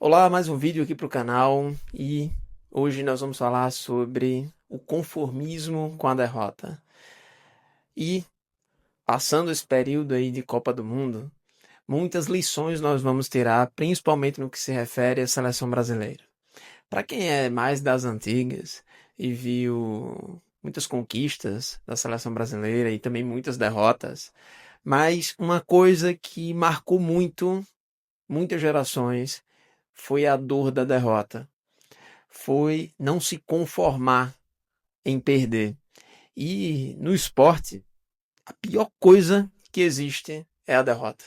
Olá, mais um vídeo aqui para o canal e hoje nós vamos falar sobre o conformismo com a derrota. E passando esse período aí de Copa do Mundo, muitas lições nós vamos tirar, principalmente no que se refere à seleção brasileira. Para quem é mais das antigas e viu muitas conquistas da seleção brasileira e também muitas derrotas, mas uma coisa que marcou muitas gerações foi a dor da derrota. Foi não se conformar em perder. E no esporte, a pior coisa que existe é a derrota.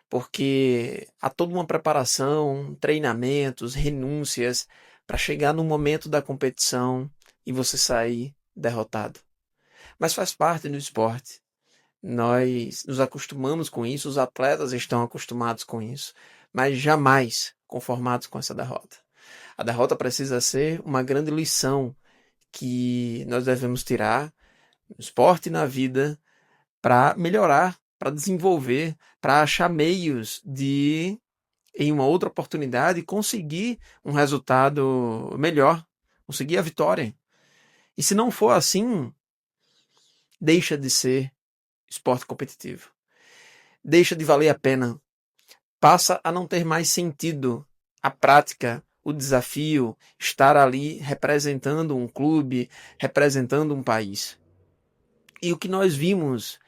Porque há toda uma preparação, treinamentos, renúncias para chegar no momento da competição e você sair derrotado. Mas faz parte do esporte. Nós nos acostumamos com isso, os atletas estão acostumados com isso, mas jamais conformados com essa derrota. A derrota precisa ser uma grande lição que nós devemos tirar no esporte e na vida para melhorar, para desenvolver, para achar meios de, em uma outra oportunidade, conseguir um resultado melhor, conseguir a vitória. E se não for assim, deixa de ser esporte competitivo. Deixa de valer a pena. Passa a não ter mais sentido a prática, o desafio, estar ali representando um clube, representando um país. E o que nós vimos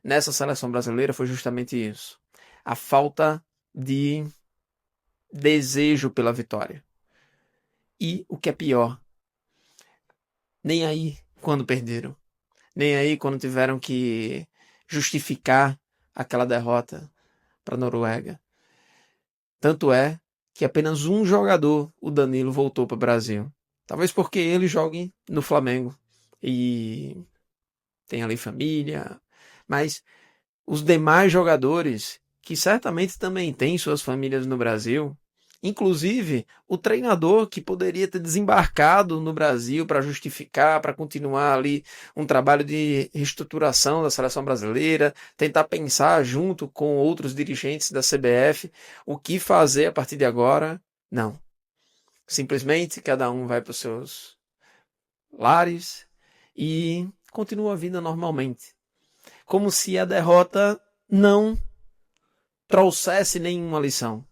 nessa seleção brasileira foi justamente isso. A falta de desejo pela vitória. E o que é pior, nem aí quando perderam. Nem aí quando tiveram que justificar aquela derrota para a Noruega. Tanto é que apenas um jogador, o Danilo, voltou para o Brasil. Talvez porque ele jogue no Flamengo e tem ali família, mas os demais jogadores, que certamente também têm suas famílias no Brasil, inclusive o treinador que poderia ter desembarcado no Brasil para justificar, para continuar ali um trabalho de reestruturação da seleção brasileira, tentar pensar junto com outros dirigentes da CBF o que fazer a partir de agora. Não. Simplesmente cada um vai para os seus lares e continua a vida normalmente. Como se a derrota não trouxesse nenhuma lição.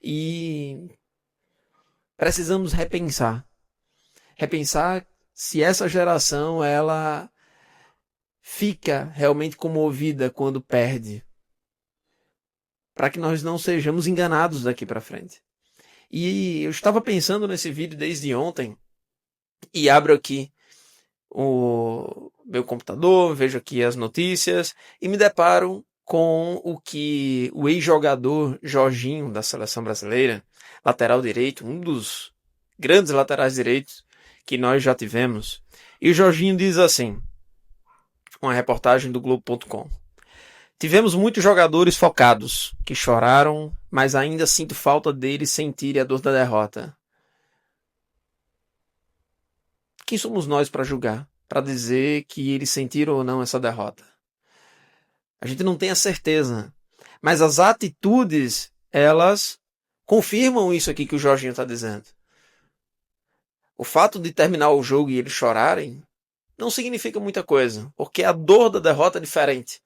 E precisamos repensar. Repensar se essa geração ela fica realmente comovida quando perde, para que nós não sejamos enganados daqui para frente. E eu estava pensando nesse vídeo desde ontem e abro aqui o meu computador, vejo aqui as notícias e me deparo com o que o ex-jogador Jorginho da seleção brasileira, lateral direito, um dos grandes laterais direitos que nós já tivemos. E o Jorginho diz assim, uma reportagem do Globo.com: tivemos muitos jogadores focados, que choraram, mas ainda sinto falta deles sentirem a dor da derrota. Quem somos nós para julgar? Para dizer que eles sentiram ou não essa derrota? A gente não tem a certeza. Mas as atitudes, elas confirmam isso aqui que o Jorginho está dizendo. O fato de terminar o jogo e eles chorarem não significa muita coisa, porque a dor da derrota é diferente.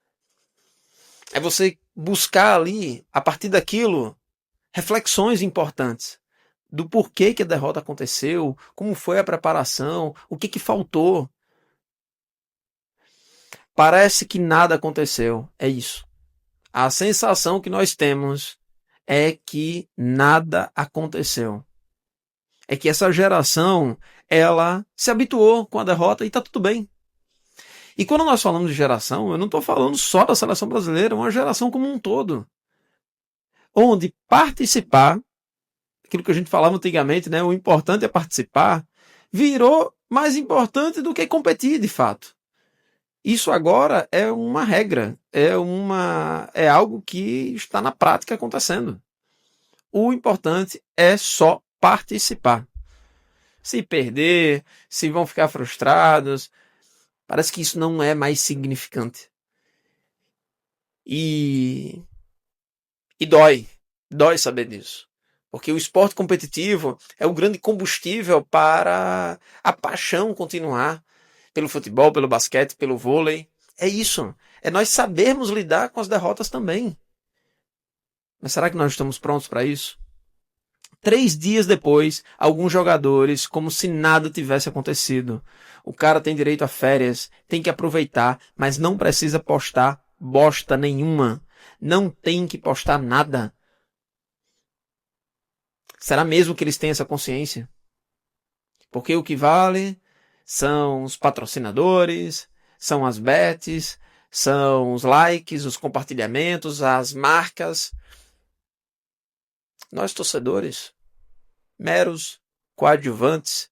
É você buscar ali, a partir daquilo, reflexões importantes do porquê que a derrota aconteceu, como foi a preparação, o que faltou. Parece que nada aconteceu. É isso. A sensação que nós temos é que nada aconteceu. É que essa geração, ela se habituou com a derrota e está tudo bem. E quando nós falamos de geração, eu não estou falando só da seleção brasileira, é uma geração como um todo. Onde participar, aquilo que a gente falava antigamente, né, o importante é participar, virou mais importante do que competir de fato. Isso agora é uma regra, é algo que está na prática acontecendo. O importante é só participar. Se perder, se vão ficar frustrados, parece que isso não é mais significante. E dói saber disso. Porque o esporte competitivo é o grande combustível para a paixão continuar pelo futebol, pelo basquete, pelo vôlei. É isso. É nós sabermos lidar com as derrotas também. Mas será que nós estamos prontos para isso? 3 dias depois, alguns jogadores, como se nada tivesse acontecido. O cara tem direito a férias, tem que aproveitar, mas não precisa postar bosta nenhuma. Não tem que postar nada. Será mesmo que eles têm essa consciência? Porque o que vale são os patrocinadores, são as bets, são os likes, os compartilhamentos, as marcas. Nós, torcedores, meros coadjuvantes,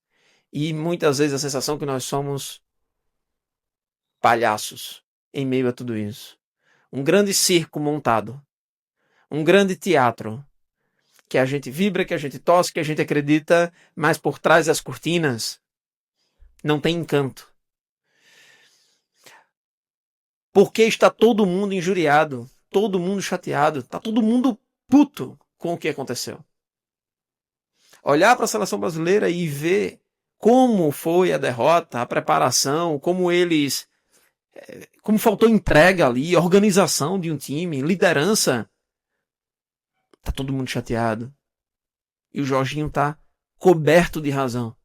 e muitas vezes a sensação que nós somos palhaços em meio a tudo isso. Um grande circo montado, um grande teatro, que a gente vibra, que a gente torce, que a gente acredita, mas por trás das cortinas não tem encanto. Porque está todo mundo injuriado, todo mundo chateado, está todo mundo puto com o que aconteceu. Olhar para a seleção brasileira e ver como foi a derrota, a preparação, como faltou entrega ali, organização de um time, liderança. Tá todo mundo chateado. E o Jorginho tá coberto de razão.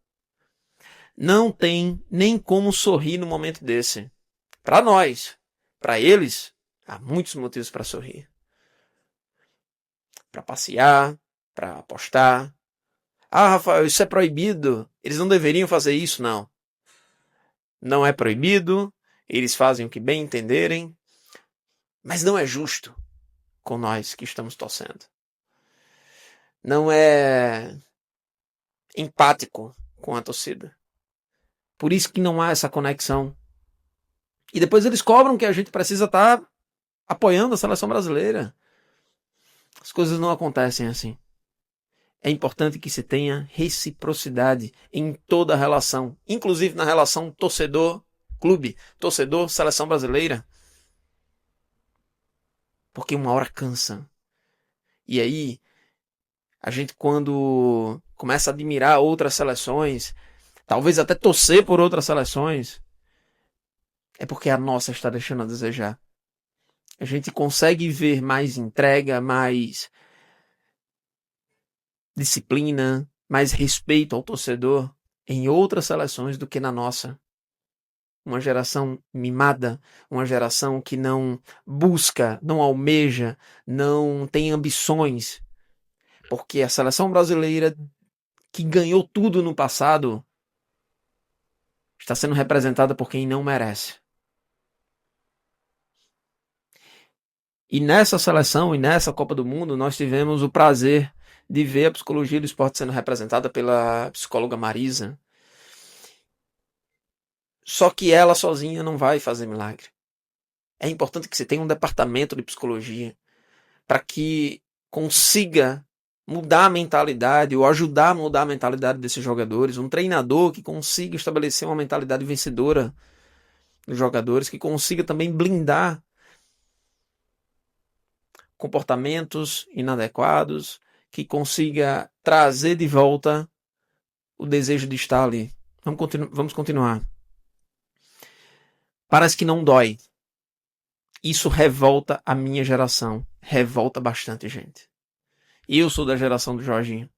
Não tem nem como sorrir no momento desse. Para nós, para eles, há muitos motivos para sorrir. Para passear, para apostar. Ah, Rafael, isso é proibido. Eles não deveriam fazer isso, não. Não é proibido. Eles fazem o que bem entenderem. Mas não é justo com nós que estamos torcendo. Não é empático com a torcida. Por isso que não há essa conexão. E depois eles cobram que a gente precisa estar apoiando a seleção brasileira. As coisas não acontecem assim. É importante que se tenha reciprocidade em toda a relação, inclusive na relação torcedor-clube, torcedor-seleção brasileira. Porque uma hora cansa. E aí, a gente quando começa a admirar outras seleções, talvez até torcer por outras seleções, é porque a nossa está deixando a desejar. A gente consegue ver mais entrega, mais disciplina, mais respeito ao torcedor em outras seleções do que na nossa. Uma geração mimada, uma geração que não busca, não almeja, não tem ambições. Porque a seleção brasileira, que ganhou tudo no passado, está sendo representada por quem não merece. E nessa seleção e nessa Copa do Mundo, nós tivemos o prazer de ver a psicologia do esporte sendo representada pela psicóloga Marisa. Só que ela sozinha não vai fazer milagre. É importante que você tenha um departamento de psicologia para que consiga mudar a mentalidade ou ajudar a mudar a mentalidade desses jogadores. Um treinador que consiga estabelecer uma mentalidade vencedora dos jogadores, que consiga também blindar comportamentos inadequados, que consiga trazer de volta o desejo de estar ali. Vamos continuar. Parece que não dói. Isso revolta a minha geração. Revolta bastante gente. Eu sou da geração do Jorginho.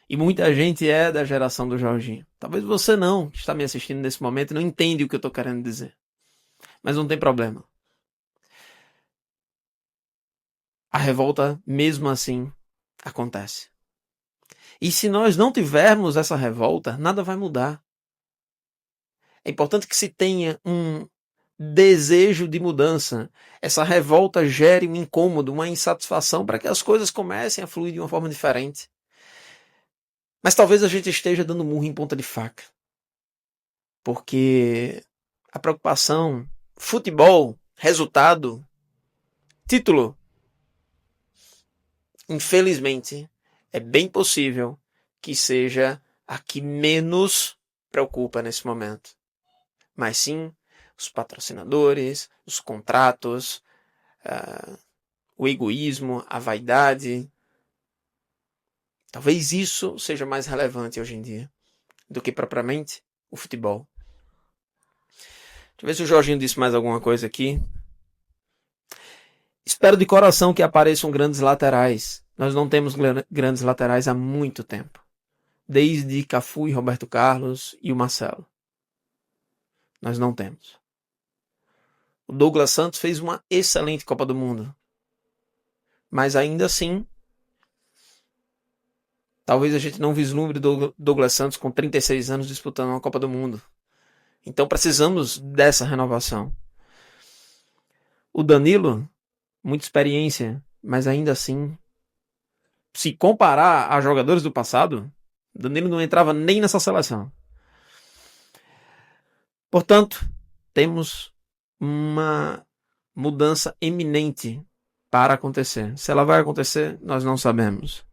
E muita gente é da geração do Jorginho. Talvez você não, que está me assistindo nesse momento, não entende o que eu estou querendo dizer. Mas não tem problema. A revolta, mesmo assim, acontece. E se nós não tivermos essa revolta, nada vai mudar. É importante que se tenha um desejo de mudança. Essa revolta gere um incômodo, uma insatisfação para que as coisas comecem a fluir de uma forma diferente. Mas talvez a gente esteja dando murro em ponta de faca. Porque a preocupação, futebol, resultado, título, infelizmente, é bem possível que seja a que menos preocupa nesse momento. Mas sim, os patrocinadores, os contratos, o egoísmo, a vaidade, Talvez isso seja mais relevante hoje em dia do que propriamente o futebol. Deixa eu ver se o Jorginho disse mais alguma coisa aqui. Espero de coração que apareçam grandes laterais. Nós não temos grandes laterais há muito tempo. Desde Cafu e Roberto Carlos e o Marcelo. Nós não temos. O Douglas Santos fez uma excelente Copa do Mundo. Mas ainda assim, talvez a gente não vislumbre Douglas Santos com 36 anos disputando uma Copa do Mundo. Então precisamos dessa renovação. O Danilo, muita experiência, mas ainda assim, se comparar a jogadores do passado, Danilo não entrava nem nessa seleção. Portanto, temos uma mudança eminente para acontecer. Se ela vai acontecer, nós não sabemos.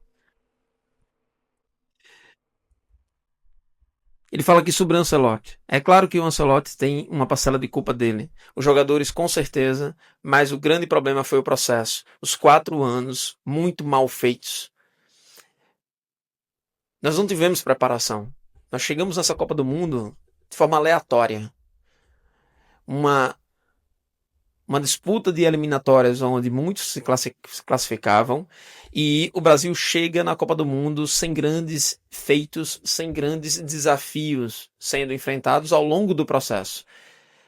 Ele fala aqui sobre o Ancelotti. É claro que o Ancelotti tem uma parcela de culpa dele. Os jogadores, com certeza, mas o grande problema foi o processo. Os 4 anos muito mal feitos. Nós não tivemos preparação. Nós chegamos nessa Copa do Mundo de forma aleatória. Uma disputa de eliminatórias onde muitos se classificavam e o Brasil chega na Copa do Mundo sem grandes feitos, sem grandes desafios sendo enfrentados ao longo do processo.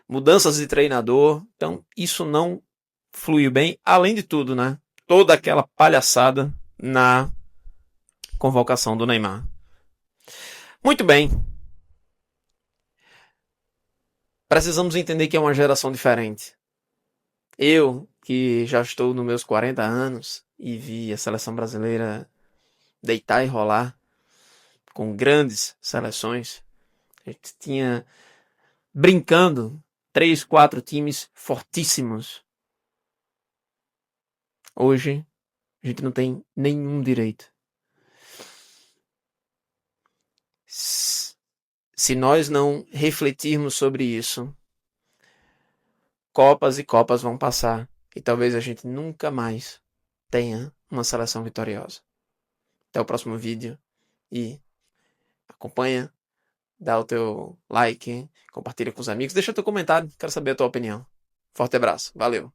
Mudanças de treinador, então isso não fluiu bem. Além de tudo, né? Toda aquela palhaçada na convocação do Neymar. Muito bem. Precisamos entender que é uma geração diferente. Eu, que já estou nos meus 40 anos e vi a seleção brasileira deitar e rolar com grandes seleções, a gente tinha brincando 3, 4 times fortíssimos. Hoje, a gente não tem nenhum direito. Se nós não refletirmos sobre isso, Copas e Copas vão passar e talvez a gente nunca mais tenha uma seleção vitoriosa. Até o próximo vídeo e acompanha, dá o teu like, compartilha com os amigos, deixa teu comentário, quero saber a tua opinião. Forte abraço, valeu!